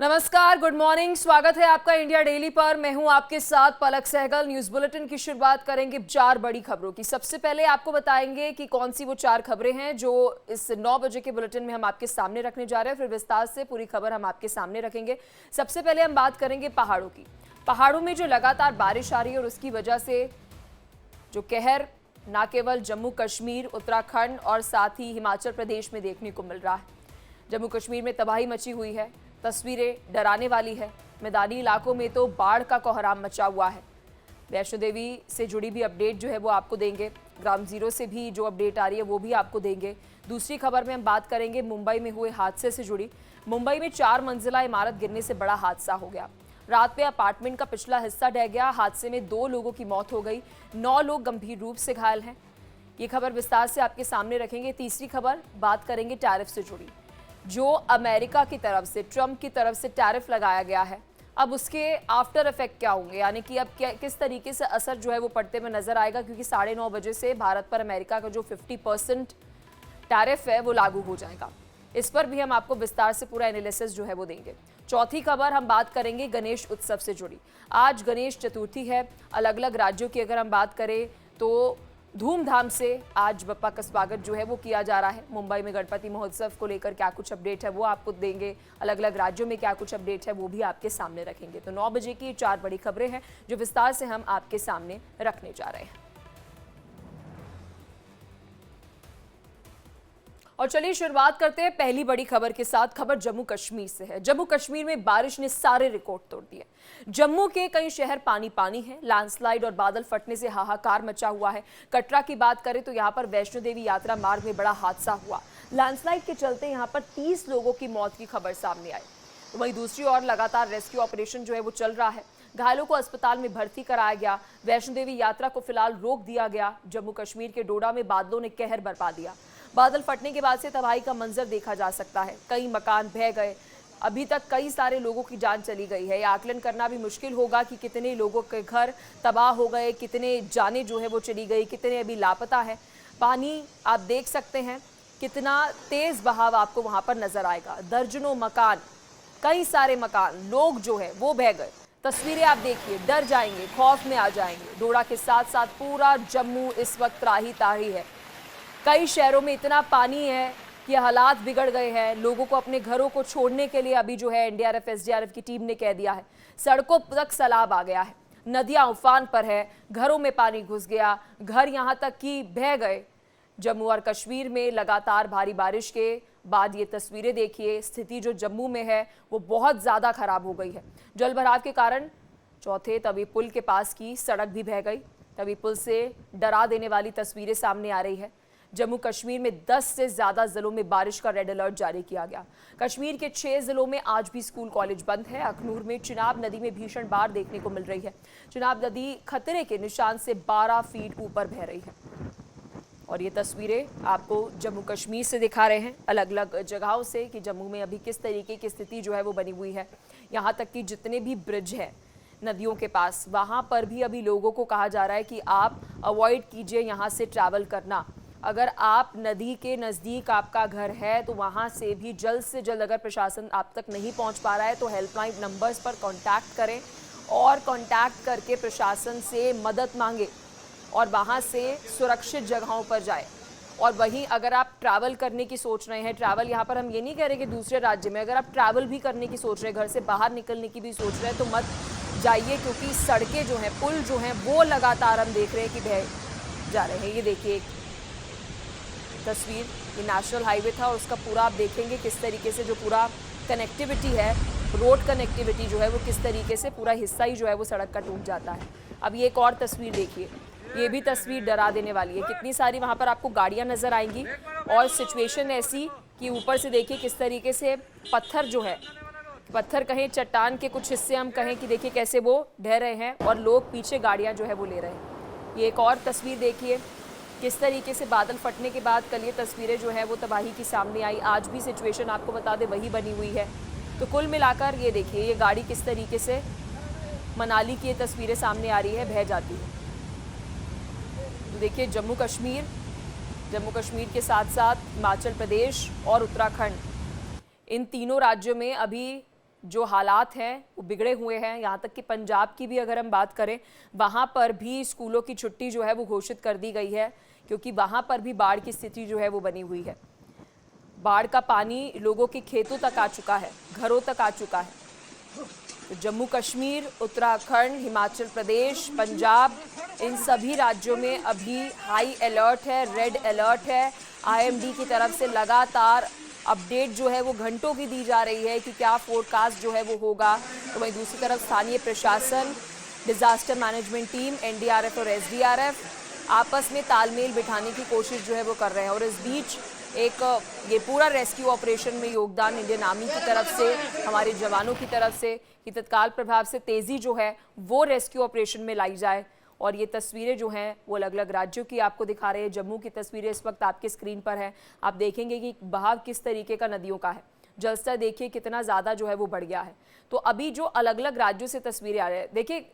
नमस्कार, good morning. स्वागत है आपका इंडिया डेली पर। मैं हूं आपके साथ पलक सहगल। न्यूज बुलेटिन की शुरुआत करेंगे 4 बड़ी खबरों की। सबसे पहले आपको बताएंगे कि कौन सी वो 4 खबरें हैं जो इस 9 बजे के बुलेटिन में हम आपके सामने रखने जा रहे हैं। फिर विस्तार से पूरी खबर हम आपके सामने रखेंगे। सबसे पहले हम बात करेंगे पहाड़ों की। पहाड़ों में जो लगातार बारिश आ रही है और उसकी वजह से जो कहर न केवल जम्मू कश्मीर, उत्तराखंड और साथ ही हिमाचल प्रदेश में देखने को मिल रहा है। जम्मू कश्मीर में तबाही मची हुई है, तस्वीरें डराने वाली है। मैदानी इलाकों में तो बाढ़ का कोहराम मचा हुआ है। वैष्णो देवी से जुड़ी भी अपडेट जो है वो आपको देंगे। ग्राउंड जीरो से भी जो अपडेट आ रही है वो भी आपको देंगे। दूसरी खबर में हम बात करेंगे मुंबई में हुए हादसे से जुड़ी। मुंबई में 4 मंजिला इमारत गिरने से बड़ा हादसा हो गया। रात में अपार्टमेंट का पिछला हिस्सा ढह गया। हादसे में 2 लोगों की मौत हो गई, 9 लोग गंभीर रूप से घायल हैं। ये खबर विस्तार से आपके सामने रखेंगे। तीसरी खबर बात करेंगे टैरिफ से जुड़ी। जो अमेरिका की तरफ से, ट्रंप की तरफ से टैरिफ लगाया गया है, अब उसके आफ्टर इफेक्ट क्या होंगे, यानी कि अब किस तरीके से असर जो है वो पड़ते हुए नजर आएगा, क्योंकि 9:30 बजे से भारत पर अमेरिका का जो 50% टैरिफ है वो लागू हो जाएगा। इस पर भी हम आपको विस्तार से पूरा एनालिसिस जो है वो देंगे। चौथी खबर हम बात करेंगे गणेश उत्सव से जुड़ी। आज गणेश चतुर्थी है। अलग अलग राज्यों की अगर हम बात करें तो धूमधाम से आज बप्पा का स्वागत जो है वो किया जा रहा है। मुंबई में गणपति महोत्सव को लेकर क्या कुछ अपडेट है वो आपको देंगे। अलग अलग राज्यों में क्या कुछ अपडेट है वो भी आपके सामने रखेंगे। तो 9 बजे की 4 बड़ी खबरें हैं जो विस्तार से हम आपके सामने रखने जा रहे हैं। और चलिए शुरुआत करते हैं पहली बड़ी खबर के साथ। खबर जम्मू कश्मीर से है। जम्मू कश्मीर में बारिश ने सारे रिकॉर्ड तोड़ दिए। जम्मू के कई शहर पानी पानी है। लैंडस्लाइड और बादल फटने से हाहाकार मचा हुआ है। कटरा की बात करें तो यहाँ पर वैष्णो देवी यात्रा मार्ग में बड़ा हादसा हुआ। लैंडस्लाइड के चलते यहाँ पर 30 लोगों की मौत की खबर सामने आई। तो वहीं दूसरी ओर लगातार रेस्क्यू ऑपरेशन जो है वो चल रहा है। घायलों को अस्पताल में भर्ती कराया गया। वैष्णो देवी यात्रा को फिलहाल रोक दिया गया। जम्मू कश्मीर के डोडा में बादलों ने कहर बरपा दिया। बादल फटने के बाद से तबाही का मंजर देखा जा सकता है। कई मकान बह गए। अभी तक कई सारे लोगों की जान चली गई है। आकलन करना भी मुश्किल होगा कि कितने लोगों के घर तबाह हो गए, कितने जाने जो है वो चली गई, कितने अभी लापता है। पानी आप देख सकते हैं कितना तेज बहाव आपको वहां पर नजर आएगा। दर्जनों मकान, कई सारे मकान, लोग जो है वो बह गए। तस्वीरें आप देखिए, डर जाएंगे, खौफ में आ जाएंगे। डोडा के साथ साथ पूरा जम्मू इस वक्त त्राही ताही है। कई शहरों में इतना पानी है कि हालात बिगड़ गए हैं। लोगों को अपने घरों को छोड़ने के लिए अभी जो है एनडीआरएफ, एसडीआरएफ की टीम ने कह दिया है। सड़कों तक सैलाब आ गया है। नदियां उफान पर है। घरों में पानी घुस गया। घर यहां तक कि बह गए। जम्मू और कश्मीर में लगातार भारी बारिश के बाद ये तस्वीरें देखिए। स्थिति जो जम्मू में है वो बहुत ज्यादा खराब हो गई है। जल भराव के कारण चौथे तवी पुल के पास की सड़क भी बह गई। तवी पुल से डरा देने वाली तस्वीरें सामने आ रही है। जम्मू कश्मीर में 10 से ज्यादा जिलों में बारिश का रेड अलर्ट जारी किया गया। कश्मीर के 6 जिलों में आज भी स्कूल कॉलेज बंद है। अखनूर में चिनाब नदी में भीषण बाढ़ देखने को मिल रही है। चिनाब नदी खतरे के निशान से 12 फीट ऊपर बह रही है। और ये तस्वीरें आपको जम्मू कश्मीर से दिखा रहे हैं, अलग अलग जगहों से, कि जम्मू में अभी किस तरीके की स्थिति जो है वो बनी हुई है। यहाँ तक कि जितने भी ब्रिज हैं नदियों के पास, वहाँ पर भी अभी लोगों को कहा जा रहा है कि आप अवॉइड कीजिए यहाँ से ट्रैवल करना। अगर आप नदी के नज़दीक आपका घर है तो वहाँ से भी जल्द से जल्द, अगर प्रशासन आप तक नहीं पहुँच पा रहा है तो हेल्पलाइन नंबर्स पर कांटेक्ट करें और कांटेक्ट करके प्रशासन से मदद मांगे और वहाँ से सुरक्षित जगहों पर जाए। और वहीं अगर आप ट्रैवल करने की सोच रहे हैं, ट्रैवल यहाँ पर हम ये नहीं कह रहे कि दूसरे राज्य में, अगर आप ट्रैवल भी करने की सोच रहे हैं, घर से बाहर निकलने की भी सोच रहे हैं, तो मत जाइए, क्योंकि सड़कें जो हैं, पुल जो हैं, वो लगातार हम देख रहे हैं कि बह जा रहे हैं। ये देखिए तस्वीर, ये नेशनल हाईवे था और उसका पूरा आप देखेंगे किस तरीके से जो पूरा कनेक्टिविटी है, रोड कनेक्टिविटी जो है वो किस तरीके से पूरा हिस्सा ही जो है वो सड़क का टूट जाता है। अब ये एक और तस्वीर देखिए, ये भी तस्वीर डरा देने वाली है। कितनी सारी वहाँ पर आपको गाड़ियाँ नजर आएंगी और सिचुएशन ऐसी कि ऊपर से देखिए किस तरीके से पत्थर जो है, पत्थर कहें, चट्टान के कुछ हिस्से हम कहें, कि देखिए कैसे वो ढह रहे हैं और लोग पीछे गाड़ियाँ जो है वो ले रहे हैं। ये एक और तस्वीर देखिए किस तरीके से बादल फटने के बाद कल ये तस्वीरें जो है वो तबाही की सामने आई। आज भी सिचुएशन आपको बता दें वही बनी हुई है। तो कुल मिलाकर ये देखिए, ये गाड़ी किस तरीके से, मनाली की ये तस्वीरें सामने आ रही है, बह जाती है। तो देखिए जम्मू कश्मीर के साथ साथ हिमाचल प्रदेश और उत्तराखंड, इन तीनों राज्यों में अभी जो हालात हैं वो बिगड़े हुए हैं। यहाँ तक कि पंजाब की भी अगर हम बात करें, वहाँ पर भी स्कूलों की छुट्टी जो है वो घोषित कर दी गई है, क्योंकि वहाँ पर भी बाढ़ की स्थिति जो है वो बनी हुई है। बाढ़ का पानी लोगों के खेतों तक आ चुका है, घरों तक आ चुका है। तो जम्मू कश्मीर, उत्तराखंड, हिमाचल प्रदेश, पंजाब, इन सभी राज्यों में अभी हाई अलर्ट है, रेड अलर्ट है। आईएमडी की तरफ से लगातार अपडेट जो है वो घंटों की दी जा रही है कि क्या फोरकास्ट जो है वो होगा। तो वहीं दूसरी तरफ स्थानीय प्रशासन, डिजास्टर मैनेजमेंट टीम, एनडीआरएफ और एसडीआरएफ आपस में तालमेल बिठाने की कोशिश जो है वो कर रहे हैं। और इस बीच एक ये पूरा रेस्क्यू ऑपरेशन में योगदान इंडियन आर्मी की तरफ से, हमारे जवानों की तरफ से, कि तत्काल प्रभाव से तेजी जो है वो रेस्क्यू ऑपरेशन में लाई जाए। और ये तस्वीरें जो हैं वो अलग अलग राज्यों की आपको दिखा रहे हैं। जम्मू की तस्वीरें इस वक्त आपके स्क्रीन पर है। आप देखेंगे कि बहाव किस तरीके का नदियों का है। जलस्तर देखिए कितना ज़्यादा जो है वो बढ़ गया है। तो अभी जो अलग अलग राज्यों से तस्वीरें आ रही है, देखिए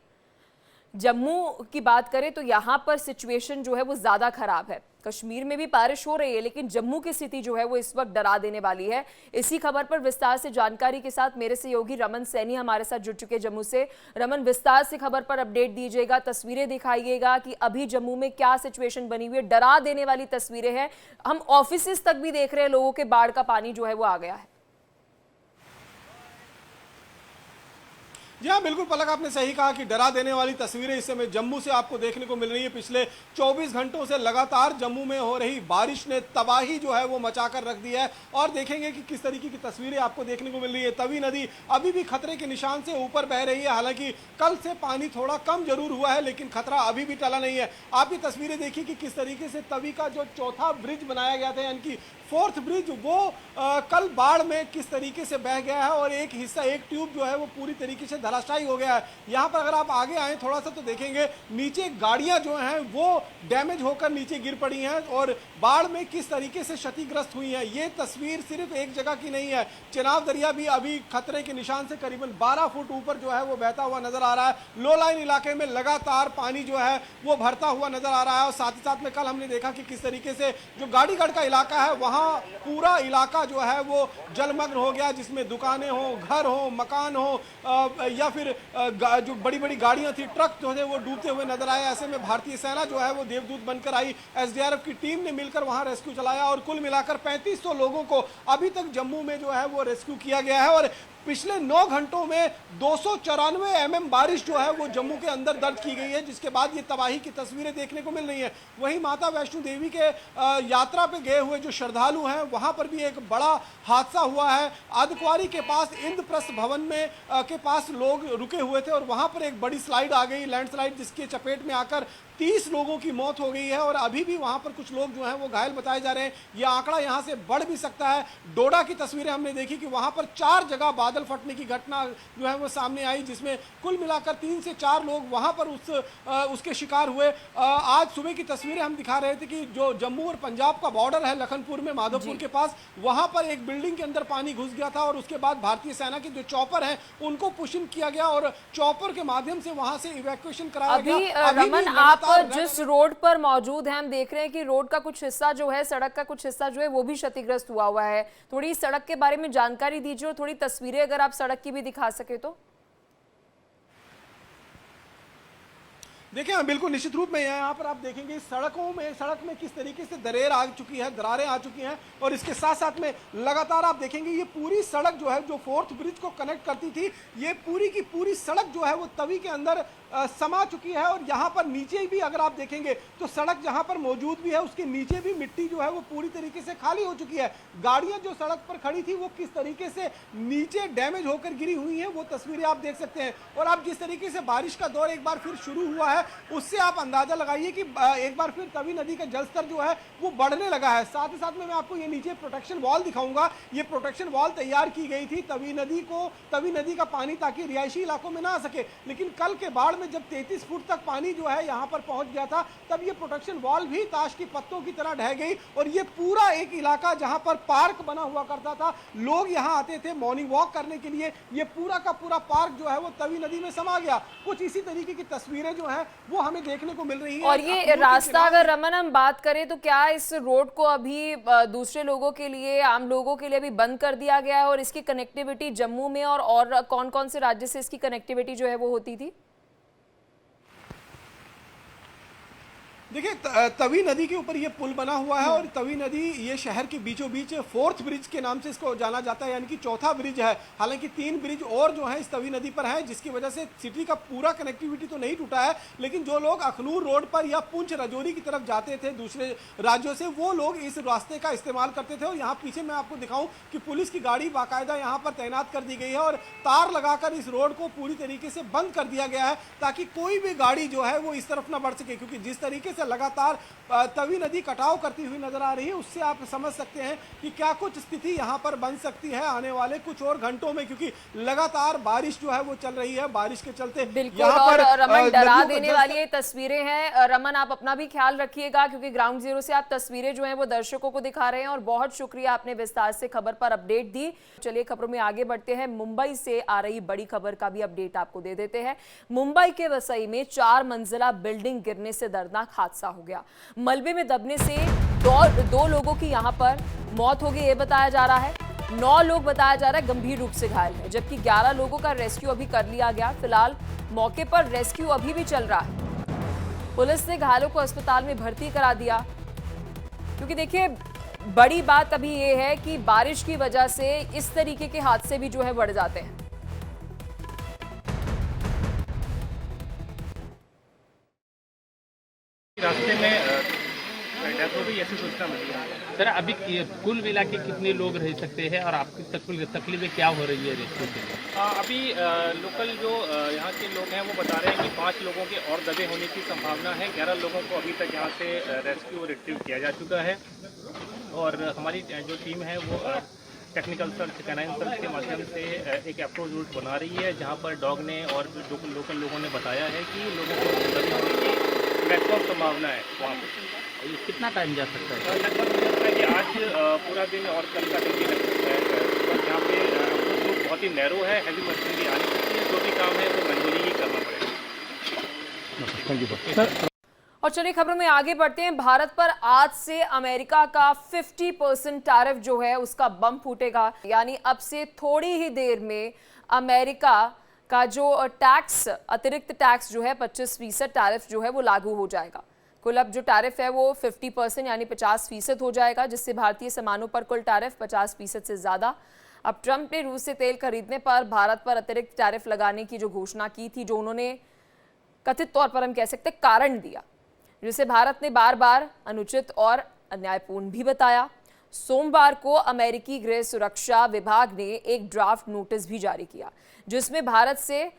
जम्मू की बात करें तो यहाँ पर सिचुएशन जो है वो ज़्यादा खराब है। कश्मीर में भी बारिश हो रही है, लेकिन जम्मू की स्थिति जो है वो इस वक्त डरा देने वाली है। इसी खबर पर विस्तार से जानकारी के साथ मेरे सहयोगी रमन सैनी हमारे साथ जुड़ चुके जम्मू से। रमन, विस्तार से खबर पर अपडेट दीजिएगा, तस्वीरें दिखाइएगा कि अभी जम्मू में क्या सिचुएशन बनी हुई है। डरा देने वाली तस्वीरें हैं। हम ऑफिस तक भी देख रहे हैं, लोगों के बाढ़ का पानी जो है वो आ गया है। जी हाँ, बिल्कुल पलक, आपने सही कहा कि डरा देने वाली तस्वीरें इस समय जम्मू से आपको देखने को मिल रही है। पिछले 24 घंटों से लगातार जम्मू में हो रही बारिश ने तबाही जो है वो मचाकर रख दी है। और देखेंगे कि किस तरीके की तस्वीरें आपको देखने को मिल रही है। तवी नदी अभी भी खतरे के निशान से ऊपर बह रही है। हालांकि कल से पानी थोड़ा कम जरूर हुआ है, लेकिन खतरा अभी भी टला नहीं है। आप ये तस्वीरें देखिए कि किस तरीके से तवी का जो चौथा ब्रिज बनाया गया था, यानी कि फोर्थ ब्रिज, वो कल बाढ़ में किस तरीके से बह गया है और एक हिस्सा, एक ट्यूब जो है वो पूरी तरीके से धराशायी हो गया है। यहाँ पर अगर आप आगे आए थोड़ा सा तो देखेंगे नीचे गाड़ियां जो हैं वो डैमेज होकर नीचे गिर पड़ी हैं और बाढ़ में किस तरीके से क्षतिग्रस्त हुई है। ये तस्वीर सिर्फ एक जगह की नहीं है। चिनाब दरिया भी अभी खतरे के निशान से करीबन 12 फुट ऊपर जो है वो बहता हुआ नजर आ रहा है। लो लाइन इलाके में लगातार पानी जो है वो भरता हुआ नजर आ रहा है। और साथ ही साथ में कल हमने देखा कि किस तरीके से जो गाड़ीगढ़ का इलाका है, वहां पूरा इलाका जो है वो जलमग्न हो गया, जिसमें दुकानें हो, घर हो, मकान हो, या फिर जो बड़ी बड़ी गाड़ियां थी, ट्रक जो है वो डूबते हुए नजर आए। ऐसे में भारतीय सेना जो है वो देवदूत बनकर आई। एसडीआरएफ की टीम ने मिलकर वहां रेस्क्यू चलाया और कुल मिलाकर 3500 लोगों को अभी तक जम्मू में जो है वो रेस्क्यू किया गया है। और पिछले 9 घंटों में 294 mm बारिश जो है वो जम्मू के अंदर दर्ज की गई है, जिसके बाद ये तबाही की तस्वीरें देखने को मिल रही हैं। वहीं माता वैष्णो देवी के यात्रा पे गए हुए जो श्रद्धालु हैं, वहां पर भी एक बड़ा हादसा हुआ है। आदकुआरी के पास इंद्रप्रस्थ भवन में के पास लोग रुके हुए थे और वहां पर एक बड़ी स्लाइड आ गई, लैंडस्लाइड, जिसके चपेट में आकर 30 लोगों की मौत हो गई है और अभी भी वहां पर कुछ लोग जो हैं वो घायल बताए जा रहे हैं। यह आंकड़ा यहां से बढ़ भी सकता है। डोडा की तस्वीरें हमने देखी कि वहां पर 4 जगह बादल फटने की घटना जो है वो सामने आई, जिसमें कुल मिलाकर 3 से 4 लोग वहां पर उसके शिकार हुए। आज सुबह की तस्वीरें हम दिखा रहे थे कि जो जम्मू और पंजाब का बॉर्डर है, लखनपुर में माधोपुर के पास, वहां पर एक बिल्डिंग के अंदर पानी घुस गया था और उसके बाद भारतीय सेना के जो चॉपर हैं उनको पुशिंग किया गया और चॉपर के माध्यम से वहां से इवैक्यूएशन कराया गया। रमन, आप जिस रोड पर मौजूद हैं, हम देख रहे हैं कि रोड का कुछ हिस्सा जो है, सड़क का कुछ हिस्सा जो है वो भी क्षतिग्रस्त हुआ है। थोड़ी सड़क के बारे में जानकारी दीजिए और थोड़ी तस्वीरें अगर आप सड़क की भी दिखा सके तो। देखिए हाँ, बिल्कुल निश्चित रूप में यहाँ पर आप देखेंगे सड़क में किस तरीके से दरारें आ चुकी है, दरारें आ चुकी हैं। और इसके साथ साथ में लगातार आप देखेंगे ये पूरी सड़क जो है, जो फोर्थ ब्रिज को कनेक्ट करती थी, ये पूरी की पूरी सड़क जो है वो तवी के अंदर समा चुकी है। और यहाँ पर नीचे भी अगर आप देखेंगे तो सड़क जहाँ पर मौजूद भी है, उसके नीचे भी मिट्टी जो है वो पूरी तरीके से खाली हो चुकी है। गाड़ियाँ जो सड़क पर खड़ी थी वो किस तरीके से नीचे डैमेज होकर गिरी हुई हैं, वो तस्वीरें आप देख सकते हैं। और आप जिस तरीके से बारिश का दौर एक बार फिर शुरू हुआ है, उससे आप अंदाजा लगाइए कि एक बार फिर तवी नदी का जलस्तर जो है वो बढ़ने लगा है। साथ ही साथ में मैं आपको ये नीचे प्रोटेक्शन वॉल दिखाऊंगा। ये प्रोटेक्शन वॉल तैयार की गई थी तवी नदी का पानी ताकि रिहायशी इलाकों में ना आ सके। लेकिन कल के बाढ़ में जब 33 फुट तक पानी जो है यहाँ पर पहुंच गया था, तब ये प्रोटेक्शन वॉल भी ताश की पत्तों की तरह ढह गई। और ये पूरा एक इलाका जहां पर पार्क बना हुआ करता था, लोग यहाँ आते थे मॉर्निंग वॉक करने के लिए, ये पूरा का पूरा पार्क जो है वो तवी नदी में समा गया। कुछ इसी तरीके की तस्वीरें जो हैं वो हमें देखने को मिल रही है। और ये रास्ता अगर रमन हम बात करें तो क्या इस रोड को अभी दूसरे लोगों के लिए, आम लोगों के लिए भी बंद कर दिया गया है? और इसकी कनेक्टिविटी जम्मू में और कौन कौन से राज्य से इसकी कनेक्टिविटी जो है वो होती थी? देखिए, तवी नदी के ऊपर ये पुल बना हुआ है और तवी नदी ये शहर के बीचों बीच फोर्थ ब्रिज के नाम से इसको जाना जाता है, यानी कि चौथा ब्रिज है। हालांकि 3 ब्रिज और जो है इस तवी नदी पर है, जिसकी वजह से सिटी का पूरा कनेक्टिविटी तो नहीं टूटा है, लेकिन जो लोग अखनूर रोड पर या पुंछ राजौरी की तरफ जाते थे दूसरे राज्यों से, वो लोग इस रास्ते का इस्तेमाल करते थे। और यहाँ पीछे मैं आपको दिखाऊं कि पुलिस की गाड़ी बाकायदा यहाँ पर तैनात कर दी गई है और तार लगाकर इस रोड को पूरी तरीके से बंद कर दिया गया है, ताकि कोई भी गाड़ी जो है वो इस तरफ ना बढ़ सके। क्योंकि जिस तरीके से लगातार तवी नदी कटाव करती हुई नजर आ रही है, उससे आप समझ सकते हैं कि क्या कुछ स्थिति यहां पर बन सकती है आने वाले कुछ और घंटों में, क्योंकि लगातार बारिश जो है वो चल रही है। बारिश के चलते यहां पर रमन डरा देने वाली ये तस्वीरें हैं। रमन, आप अपना भी ख्याल रखिएगा, क्योंकि ग्राउंड जीरो से आप तस्वीरें जो हैं वो दर्शकों को दिखा रहे हैं। और बहुत शुक्रिया, आपने विस्तार से खबर पर अपडेट दी। चलिए खबरों में आगे बढ़ते हैं। मुंबई से आ रही बड़ी खबर का भी अपडेट आपको दे देते हैं। मुंबई के वसई में 4 मंजिला बिल्डिंग गिरने से दर्दनाक हादसा हो गया। मलबे में दबने से दो लोगों की यहां पर मौत हो गई, ये बताया जा रहा है। 9 लोग बताया जा रहा है गंभीर रूप से घायल है, जबकि 11 लोगों का रेस्क्यू अभी कर लिया गया। फिलहाल मौके पर रेस्क्यू अभी भी चल रहा है। पुलिस ने घायलों को अस्पताल में भर्ती करा दिया, क्योंकि देखिए बड़ी बात अभी ये है कि बारिश की वजह से इस तरीके के हादसे भी जो है बढ़ जाते हैं। रास्ते में डेथ हो गई, ऐसी सूचना मिली है। सर, अभी कुल मिला के कितने लोग रह सकते हैं और आपकी तकलीफें क्या हो रही है रेस्क्यू के लिए? अभी लोकल जो यहाँ के लोग हैं वो बता रहे हैं कि 5 लोगों के और दबे होने की संभावना है। 11 लोगों को अभी तक यहाँ से रेस्क्यू और रिट्रीव किया जा चुका है। और हमारी जो टीम है वो टेक्निकल सर्च, कैनाइन सर्च के माध्यम से एक अप्रोच रूट बना रही है, जहाँ पर डॉग ने और जो लोकल लोगों ने बताया है कि लोगों को दबे होने की मैक्सिमम संभावना है वहाँ पर। कितना टाइम जा सकता है? लगभग मुझे लगता है कि आज पूरा दिन और कल का दिन भी लग सकता है। यहाँ पे रूट बहुत ही नैरो है, हैवी मशीनरी आ नहीं सकती है। जो भी काम है वो मैनुअली ही करना पड़ेगा। Thank you. और चलिए खबरों में आगे बढ़ते हैं। भारत पर आज से अमेरिका का 50% टैरिफ जो है उसका बम फूटेगा, यानी अब से थोड़ी ही देर में अमेरिका का जो टैक्स, अतिरिक्त टैक्स जो है 25% टैरिफ जो है वो लागू हो जाएगा। कुल अब जो टैरिफ है वो 50% यानी 50% हो जाएगा, जिससे भारतीय सामानों पर कुल टैरिफ 50% से ज़्यादा। अब ट्रंप ने रूस से तेल खरीदने पर भारत पर अतिरिक्त टैरिफ लगाने की जो घोषणा की थी, जो उन्होंने कथित तौर पर हम कह सकते कारण दिया, जिसे भारत ने बार बार अनुचित और अन्यायपूर्ण भी बताया। सोमवार को अमेरिकी गृह सुरक्षा विभाग ने एक ड्राफ्ट नोटिस भी जारी किया, जिसमें भारत से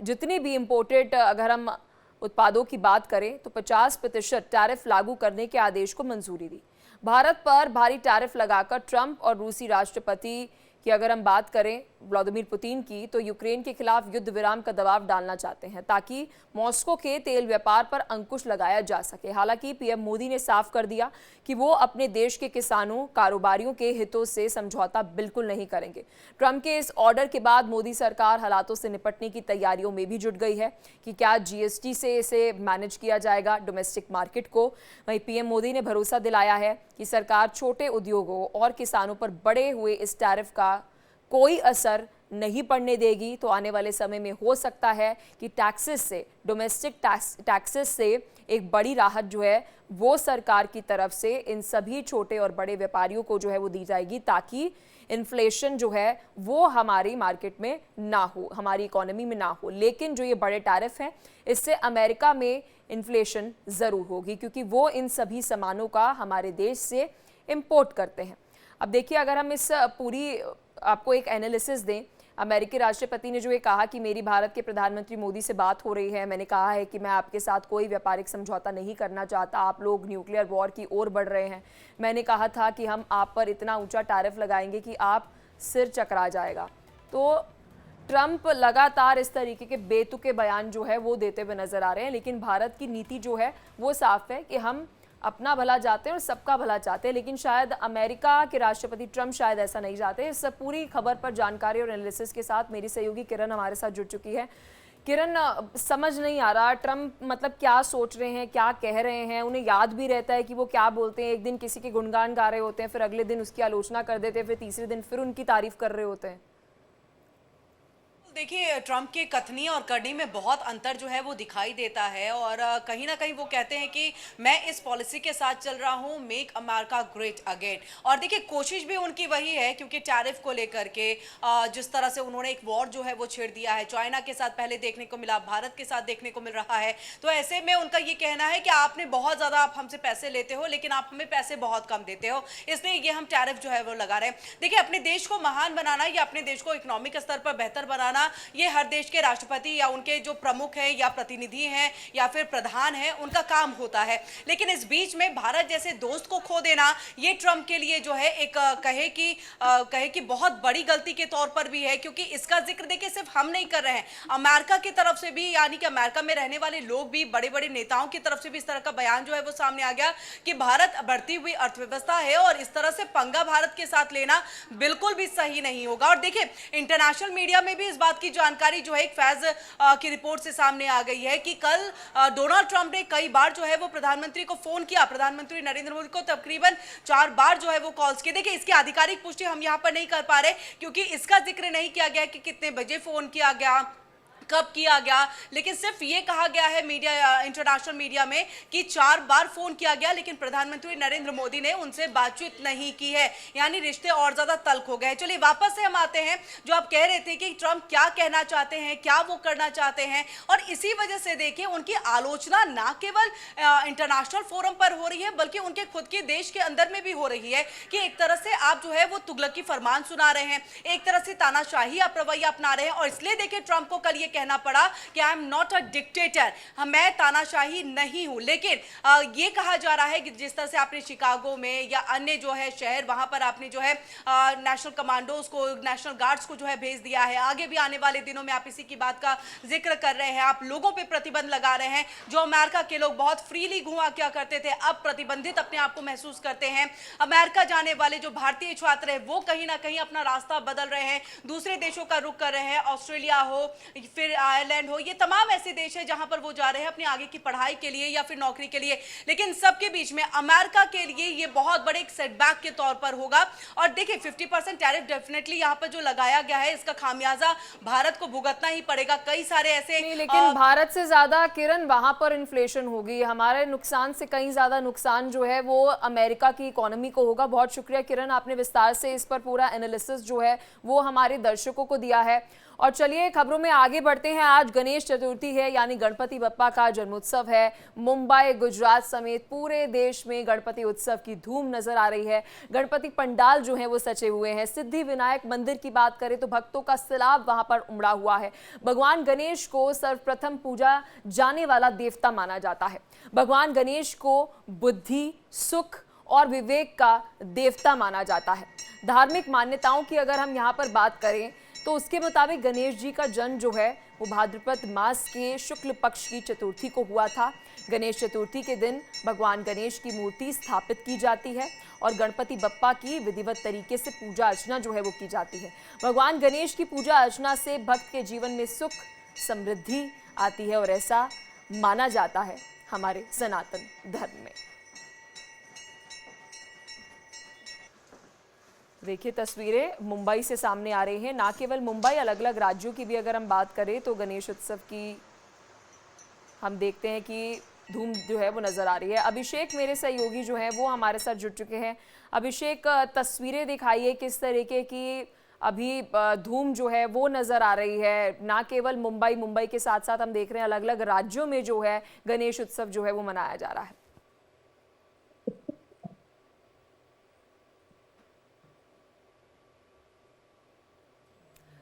जितनी भी इंपोर्टेड, अगर हम उत्पादों की बात करें तो 50% टैरिफ लागू करने के आदेश को मंजूरी दी। भारत पर भारी टैरिफ लगाकर ट्रंप और रूसी राष्ट्रपति की अगर हम बात करें व्लादिमीर पुतिन की, तो यूक्रेन के खिलाफ युद्ध विराम का दबाव डालना चाहते हैं, ताकि मॉस्को के तेल व्यापार पर अंकुश लगाया जा सके। हालांकि पीएम मोदी ने साफ कर दिया कि वो अपने देश के किसानों, कारोबारियों के हितों से समझौता बिल्कुल नहीं करेंगे। ट्रंप के इस ऑर्डर के बाद मोदी सरकार हालातों से निपटने की तैयारियों में भी जुट गई है कि क्या जीएसटी से इसे मैनेज किया जाएगा डोमेस्टिक मार्केट को। वहीं पीएम मोदी ने भरोसा दिलाया है कि सरकार छोटे उद्योगों और किसानों पर बढ़े हुए इस टैरिफ का कोई असर नहीं पड़ने देगी। तो आने वाले समय में हो सकता है कि टैक्सेस से, डोमेस्टिक टैक्सेस से एक बड़ी राहत जो है वो सरकार की तरफ से इन सभी छोटे और बड़े व्यापारियों को जो है वो दी जाएगी, ताकि इन्फ्लेशन जो है वो हमारी मार्केट में ना हो, हमारी इकोनॉमी में ना हो। लेकिन जो ये बड़े टैरिफ हैं, इससे अमेरिका में इन्फ्लेशन ज़रूर होगी, क्योंकि वो इन सभी सामानों का हमारे देश से इम्पोर्ट करते हैं। अब देखिए, अगर हम इस पूरी आपको एक एनालिसिस दें, अमेरिकी राष्ट्रपति ने जो ये कहा कि मेरी भारत के प्रधानमंत्री मोदी से बात हो रही है, मैंने कहा है कि मैं आपके साथ कोई व्यापारिक समझौता नहीं करना चाहता, आप लोग न्यूक्लियर वॉर की ओर बढ़ रहे हैं। मैंने कहा था कि हम आप पर इतना ऊंचा टैरिफ लगाएंगे कि आप सिर चकरा जाएगा। तो ट्रंप लगातार इस तरीके के बेतुके बयान जो है वो देते हुए नजर आ रहे हैं, लेकिन भारत की नीति जो है वो साफ है कि हम अपना भला चाहते हैं और सबका भला चाहते हैं। लेकिन शायद अमेरिका के राष्ट्रपति ट्रंप शायद ऐसा नहीं चाहते। इस पूरी खबर पर जानकारी और एनालिसिस के साथ मेरी सहयोगी किरण हमारे साथ जुड़ चुकी है। किरण, समझ नहीं आ रहा ट्रम्प मतलब क्या सोच रहे हैं, क्या कह रहे हैं। उन्हें याद भी रहता है कि वो क्या बोलते हैं। एक दिन किसी के गुणगान गा रहे होते हैं, फिर अगले दिन उसकी आलोचना कर देते हैं, फिर तीसरे दिन फिर उनकी तारीफ कर रहे होते हैं। देखिए, ट्रंप के कथनी और करनी में बहुत अंतर जो है वो दिखाई देता है और कहीं ना कहीं वो कहते हैं कि मैं इस पॉलिसी के साथ चल रहा हूं, मेक अमेरिका ग्रेट अगेन। और देखिए, कोशिश भी उनकी वही है क्योंकि टैरिफ को लेकर के जिस तरह से उन्होंने एक वॉर जो है वो छेड़ दिया है, चाइना के साथ पहले देखने को मिला, भारत के साथ देखने को मिल रहा है। तो ऐसे में उनका ये कहना है कि आपने बहुत ज़्यादा आप हमसे पैसे लेते हो लेकिन आप हमें पैसे बहुत कम देते हो, इसलिए ये हम टैरिफ जो है वो लगा रहे हैं। देखिए, अपने देश को महान बनाना या अपने देश को इकोनॉमिक स्तर पर बेहतर बनाना ये हर देश के राष्ट्रपति या उनके जो प्रमुख हैं या प्रतिनिधि हैं या फिर प्रधान हैं उनका काम होता है। लेकिन इस बीच में भारत जैसे दोस्त को खो देना ये ट्रंप के लिए जो है एक कहे कि बहुत बड़ी गलती के तौर पर भी है, क्योंकि इसका जिक्र देखिए सिर्फ हम नहीं कर रहे हैं, अमेरिका की तरफ से भी, यानी कि अमेरिका में रहने वाले लोग भी, बड़े बड़े नेताओं की तरफ से भी इस तरह का बयान जो है वो सामने आ गया कि भारत बढ़ती हुई अर्थव्यवस्था है और इस तरह से पंगा भारत के साथ लेना बिल्कुल भी सही नहीं होगा। और देखिए, इंटरनेशनल मीडिया में भी इस बात की जानकारी जो है एक फैज की रिपोर्ट से सामने आ गई है कि कल डोनाल्ड ट्रंप ने कई बार जो है वो प्रधानमंत्री को फोन किया, प्रधानमंत्री नरेंद्र मोदी को तकरीबन 4 बार जो है वो कॉल्स किए। देखिए, इसकी आधिकारिक पुष्टि हम यहां पर नहीं कर पा रहे क्योंकि इसका जिक्र नहीं किया गया कि कितने बजे फोन किया गया, कब किया गया, लेकिन सिर्फ ये कहा गया है मीडिया, इंटरनेशनल मीडिया में कि 4 बार फोन किया गया लेकिन प्रधानमंत्री नरेंद्र मोदी ने उनसे बातचीत नहीं की है, यानी रिश्ते और ज्यादा तल्ख हो गए। चलिए वापस से हम आते हैं, जो आप कह रहे थे कि ट्रंप क्या कहना चाहते हैं, क्या वो करना चाहते हैं, और इसी वजह से देखिए उनकी आलोचना ना केवल इंटरनेशनल फोरम पर हो रही है बल्कि उनके खुद के देश के अंदर में भी हो रही है कि एक तरह से आप जो है वो तुगलकी फरमान सुना रहे हैं, एक तरह से तानाशाही आप रवैया अपना रहे हैं। और इसलिए देखिए ट्रंप को कल ये कहना पड़ा कि I am not a dictator, मैं तानाशाही नहीं हूं। लेकिन ये कहा जा रहा है कि जिस तरह से आपने शिकागो में या अन्य जो है शहर, वहां पर आपने जो है नेशनल कमांडोज को, नेशनल गार्ड्स को जो है भेज दिया है, आगे भी आने वाले दिनों में आप इसी की बात का जिक्र कर रहे हैं, आप लोगों पे प्रतिबंध लगा रहे हैं। जो अमेरिका के लोग बहुत फ्रीली घुमा किया करते थे अब प्रतिबंधित अपने आप को महसूस करते हैं। अमेरिका जाने वाले जो भारतीय छात्र हैं वो कहीं ना कहीं अपना रास्ता बदल रहे हैं, दूसरे देशों का रुख कर रहे हैं, ऑस्ट्रेलिया हो फिर आयरलैंड हो, ये तमाम ऐसे देश हैं जहां पर वो जा रहे हैं अपनी आगे की पढ़ाई के लिए या फिर नौकरी के लिए। लेकिन सबके बीच में अमेरिका के लिए ये बहुत बड़े एक सेटबैक के तौर पर होगा। और देखिए 50% टैरिफ डेफिनेटली यहां पर जो लगाया गया है इसका खामियाजा भारत को भुगतना ही पड़ेगा। कई सारे ऐसे नहीं, लेकिन भारत से ज्यादा किरण वहां पर इन्फ्लेशन होगी, हमारे नुकसान से कहीं ज्यादा नुकसान जो है वो अमेरिका की इकोनॉमी को होगा। बहुत शुक्रिया किरण, आपने विस्तार से इस पर पूरा एनालिसिस जो है वो हमारे दर्शकों को दिया है। और चलिए खबरों में आगे बढ़ते हैं। आज गणेश चतुर्थी है, यानी गणपति बप्पा का जन्मोत्सव है। मुंबई, गुजरात समेत पूरे देश में गणपति उत्सव की धूम नजर आ रही है। गणपति पंडाल जो है वो सजे हुए हैं। सिद्धि विनायक मंदिर की बात करें तो भक्तों का सैलाब वहां पर उमड़ा हुआ है। भगवान गणेश को सर्वप्रथम पूजा जाने वाला देवता माना जाता है। भगवान गणेश को बुद्धि, सुख और विवेक का देवता माना जाता है। धार्मिक मान्यताओं की अगर हम यहाँ पर बात करें तो उसके मुताबिक गणेश जी का जन्म जो है वो भाद्रपद मास के शुक्ल पक्ष की चतुर्थी को हुआ था। गणेश चतुर्थी के दिन भगवान गणेश की मूर्ति स्थापित की जाती है और गणपति बप्पा की विधिवत तरीके से पूजा अर्चना जो है वो की जाती है। भगवान गणेश की पूजा अर्चना से भक्त के जीवन में सुख, समृद्धि आती है और ऐसा माना जाता है हमारे सनातन धर्म में। देखिए तस्वीरें मुंबई से सामने आ रही हैं। ना केवल मुंबई, अलग अलग राज्यों की भी अगर हम बात करें तो गणेश उत्सव की हम देखते हैं कि धूम जो है वो नज़र आ रही है। अभिषेक मेरे सहयोगी जो हैं वो हमारे साथ जुड़ चुके हैं। अभिषेक, तस्वीरें दिखाइए किस तरीके की अभी धूम जो है वो नज़र आ रही है। ना केवल मुंबई के साथ साथ हम देख रहे हैं अलग अलग राज्यों में जो है गणेश उत्सव जो है वो मनाया जा रहा है।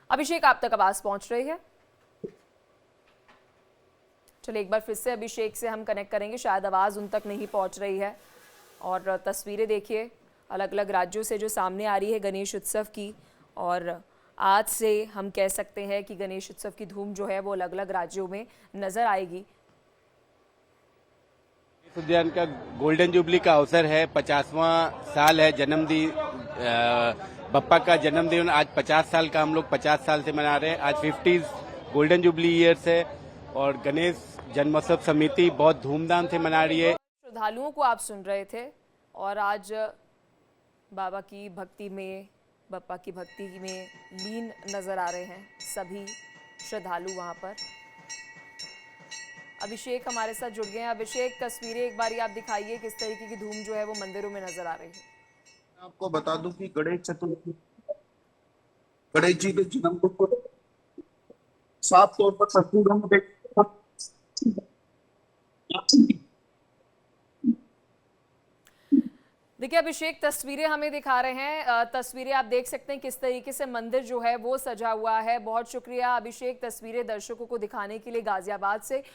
अभिषेक, आप तक आवाज पहुंच रही है? चलिए एक बार फिर से अभिषेक से हम कनेक्ट करेंगे, शायद आवाज उन तक नहीं पहुंच रही है। और तस्वीरें देखिए अलग अलग राज्यों से जो सामने आ रही है गणेश उत्सव की, और आज से हम कह सकते हैं कि गणेश उत्सव की धूम जो है वो अलग अलग राज्यों में नजर आएगी। उद्यान का गोल्डन जुबली का अवसर है, 50वां साल है जन्मदिन, बप्पा का जन्मदिन। आज 50 साल का हम लोग 50 साल से मना रहे हैं। आज 50 गोल्डन जुबली ईयर्स है और गणेश जन्मोत्सव समिति बहुत धूमधाम से मना रही है। श्रद्धालुओं को आप सुन रहे थे और आज बाबा की भक्ति में, बप्पा की भक्ति में लीन नजर आ रहे हैं सभी श्रद्धालु वहां पर। अभिषेक हमारे साथ जुड़ गए हैं। अभिषेक, तस्वीरें एक बारी आप दिखाइए, किस तरीके की धूम जो है वो मंदिरों में नजर आ रही है। आपको बता दूं कि गणेश चतुर्थी, गणेश जी के जन्म को साफ तौर पर सत्संगों में देखिए अभिषेक, तस्वीरें हमें दिखा रहे हैं, तस्वीरें आप देख सकते हैं किस तरीके से मंदिर जो है वो सजा हुआ है। बहुत शुक्रिया अभिषेक, तस्वीरें दर्शकों को दिखाने के लिए गाजियाबाद से।